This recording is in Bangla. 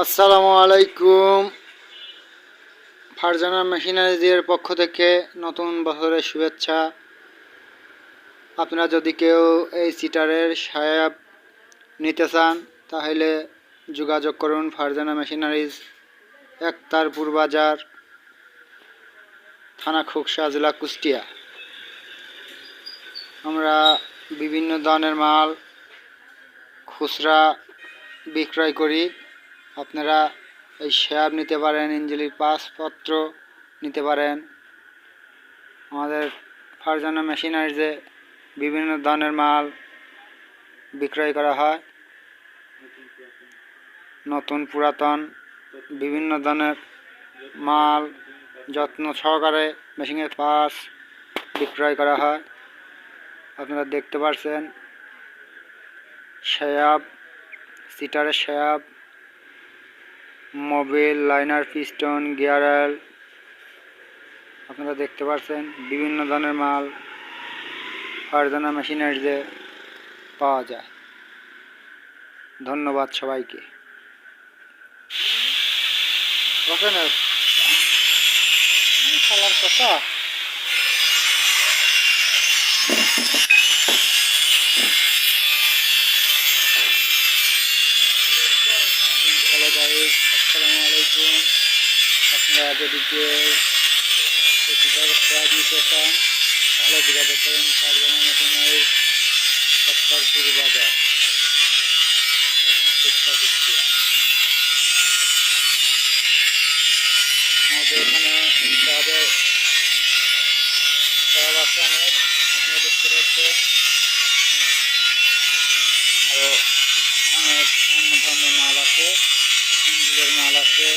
আসসালামু আলাইকুম। ফারজানা মেশিনারিজের পক্ষ থেকে নতুন বছরের শুভেচ্ছা। আপনারা যদি কেউ এই সিটারের সাহেব নিতে চান তাহলে যোগাযোগ করুন ফারজানা মেশিনারিজ, একতারপুর বাজার, থানা খোকসা, জেলা কুষ্টিয়া। আমরা বিভিন্ন ধরনের মাল খুচরা বিক্রয় করি। আপনারা এই শ্যাব নিতে পারেন, ইঞ্জিনের পাসপত্র নিতে পারেন। আমাদের ফারজানা মেশিনারিজে বিভিন্ন ধরনের মাল বিক্রয় করা হয়, নতুন পুরাতন বিভিন্ন ধরনের মাল যত্ন সহকারে মেশিনের পাস বিক্রয় করা হয়। আপনারা দেখতে পাচ্ছেন শ্যাব, সিটারের শ্যাব, Mobil, liner, piston, gear oil. আপনারা দেখতে পাচ্ছেন বিভিন্ন ধরনের মাল ফারজানা মেশিনারিজে পাওয়া যায়। ধন্যবাদ সবাইকে। খেলার কথা আসসালামু আলাইকুম। আপনারা যদি কেউ নিতে চান তাহলে যোগাযোগ করুন ফারজানা মেশিনারিজ, একতারপুর বাজার, কুষ্টিয়া। আমাদের এখানে সব আছে অনেক, আপনারা দেখতে পাচ্ছেন। আরও অনেক অন্য ধরনের মাল আছে, ইঞ্জিনের মাল আছে।